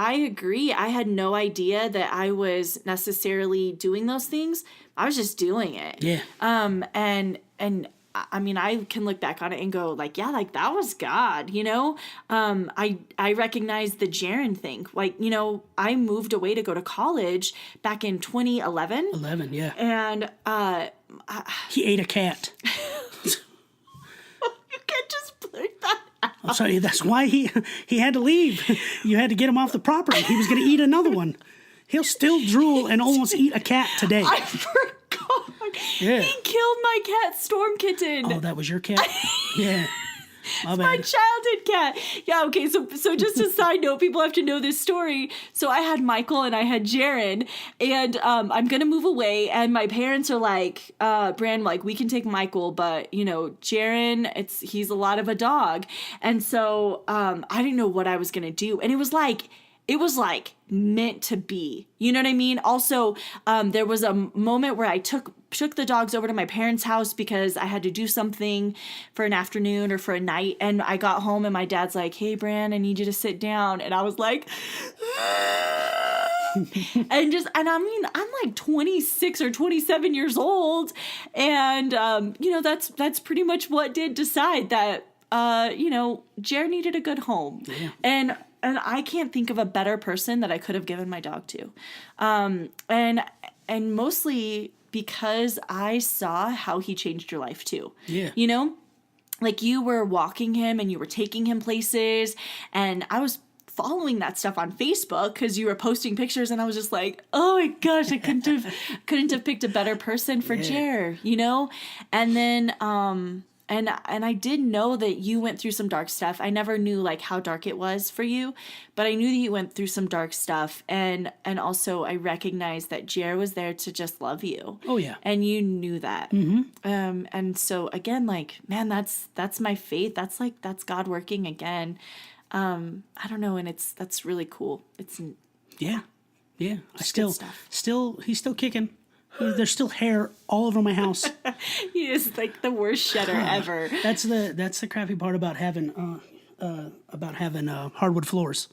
agree. I had no idea that I was necessarily doing those things. I was just doing it, and I mean, I can look back on it and go like, yeah, like that was God, I recognize the Jaren thing. Like, I moved away to go to college back in 2011. 11, yeah. And he ate a cat. You can't just blurt that out. I'll tell you, that's why he had to leave. You had to get him off the property. He was going to eat another one. He'll still drool and almost eat a cat today. I forgot. Yeah. He killed my cat, Storm Kitten. Oh, that was your cat? Yeah. My bad. My childhood cat. Yeah, okay, so just a side note, people have to know this story. So I had Michael and I had Jaren, and I'm going to move away, and my parents are like, Brand, like, we can take Michael, but, Jaren, he's a lot of a dog. And so I didn't know what I was going to do. And it was like meant to be. You know what I mean? Also, there was a moment where I took the dogs over to my parents' house because I had to do something for an afternoon or for a night. And I got home and my dad's like, hey, Bran, I need you to sit down. And I was like, and I mean, I'm like 26 or 27 years old. And, that's pretty much what did decide that, Jared needed a good home. Yeah. And I can't think of a better person that I could have given my dog to. And mostly because I saw how he changed your life too. Yeah. Like you were walking him and you were taking him places, and I was following that stuff on Facebook because you were posting pictures, and I was just like, oh my gosh, I couldn't have picked a better person for Jer, And then And I did know that you went through some dark stuff. I never knew like how dark it was for you, but I knew that you went through some dark stuff. And also I recognized that Jer was there to just love you. Oh yeah. And you knew that. Mm-hmm. And so again, like, man, that's my faith. That's God working again. I don't know. And that's really cool. It's yeah. He's still kicking. There's still hair all over my house. He is like the worst shedder ever. That's the crappy part about having hardwood floors.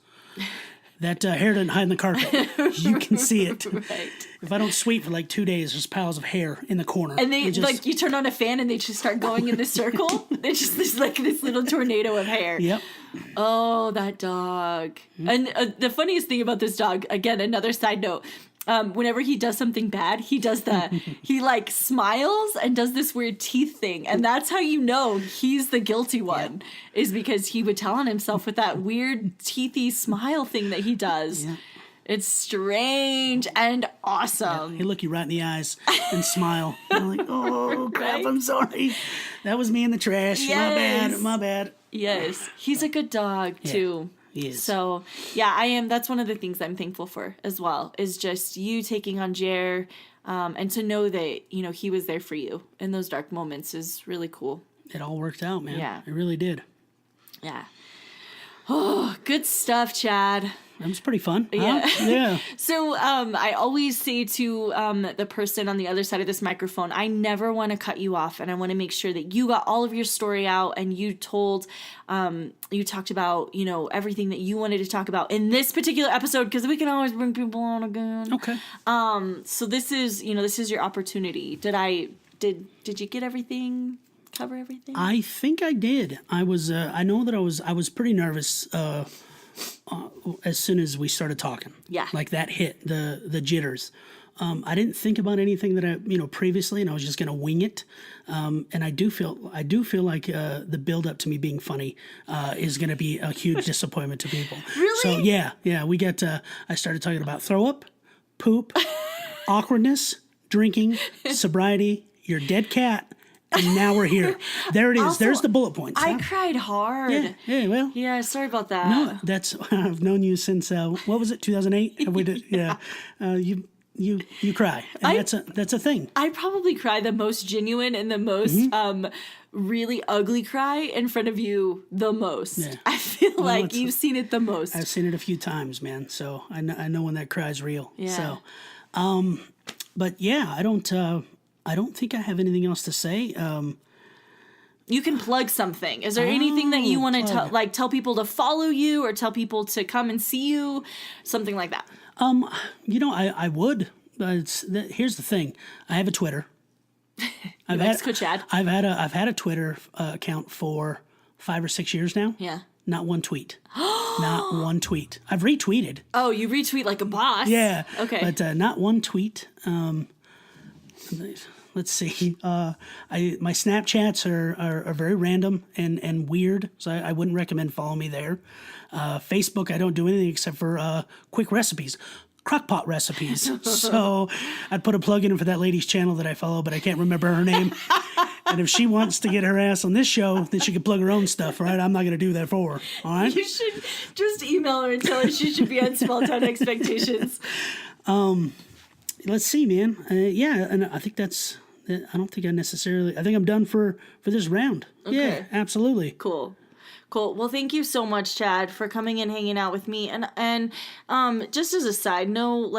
That hair doesn't hide in the carpet. You can see it. Right. If I don't sweep for like 2 days, there's piles of hair in the corner. And they like you turn on a fan and they just start going in this circle. There's like this little tornado of hair. Yep. Oh, that dog. Mm-hmm. And the funniest thing about this dog, again, another side note. Whenever he does something bad, he does he like smiles and does this weird teeth thing. And that's how you know he's the guilty one, is because he would tell on himself with that weird teethy smile thing that he does. Yeah. It's strange and awesome. Yeah. He'll look you right in the eyes and smile. I'm like, oh, crap, right? I'm sorry. That was me in the trash. Yes. My bad. Yes. He's a good dog, too. Is. So, yeah, I am. That's one of the things I'm thankful for as well, is just you taking on Jer, and to know that, he was there for you in those dark moments is really cool. It all worked out, man. Yeah. It really did. Yeah. Good stuff, Chad. That was pretty fun. Yeah. Yeah. So I always say to the person on the other side of this microphone, I never want to cut you off, and I want to make sure that you got all of your story out and you talked about, everything that you wanted to talk about in this particular episode, because we can always bring people on again. Okay. So this is your opportunity. Did you get everything? Cover everything? I think I did. I know that I was pretty nervous as soon as we started talking. Yeah. Like that hit, the jitters. I didn't think about anything that I, previously, and I was just going to wing it. And I do feel like the build up to me being funny is going to be a huge disappointment to people. Really? So yeah, we get. I started talking about throw up, poop, awkwardness, drinking, sobriety, your dead cat. And now we're here. There it is. Also, there's the bullet points. I cried hard. Yeah, well. Yeah, sorry about that. No, I've known you since, what was it, 2008? You cry. And that's a thing. I probably cry the most genuine and the most really ugly cry in front of you the most. Yeah. I feel like you've seen it the most. I've seen it a few times, man. So I know when that cry's real. Yeah. So, but yeah, I don't think I have anything else to say. You can plug something. Is there anything that you want to tell people to follow you or tell people to come and see you? Something like that. I would. Here's the thing. I have a Twitter. I've had a Twitter account for 5 or 6 years now. Yeah. Not one tweet. Not one tweet. I've retweeted. Oh, you retweet like a boss. Yeah. Okay. But not one tweet. Let's see. My Snapchats are very random and weird, so I wouldn't recommend following me there. Facebook, I don't do anything except for quick recipes, crockpot recipes. So I'd put a plug in for that lady's channel that I follow, but I can't remember her name. And if she wants to get her ass on this show, then she can plug her own stuff, right? I'm not going to do that for her, all right? You should just email her and tell her she should be on Small Town Expectations. Let's see, man. And I think I don't think I think I'm done for this round. Okay. Yeah, absolutely. Cool. Well, thank you so much, Chad, for coming and hanging out with me. And just as a side note,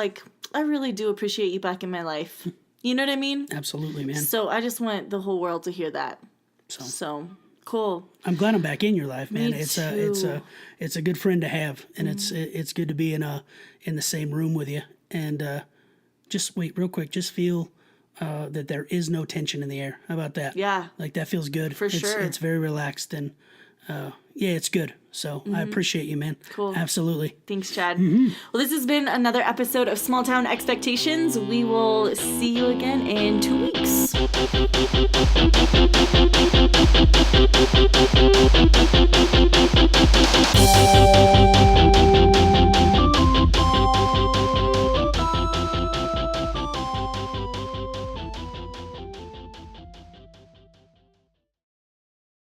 I really do appreciate you back in my life. You know what I mean? Absolutely, man. So I just want the whole world to hear that. So cool. I'm glad I'm back in your life, man. Me too. It's a good friend to have, and it's good to be in the same room with you. And just wait real quick. Just feel that there is no tension in the air. How about that? Yeah. That feels good. For sure. It's very relaxed, and it's good. So I appreciate you, man. Cool. Absolutely. Thanks, Chad. Well, this has been another episode of Small Town Expectations. We will see you again in 2 weeks.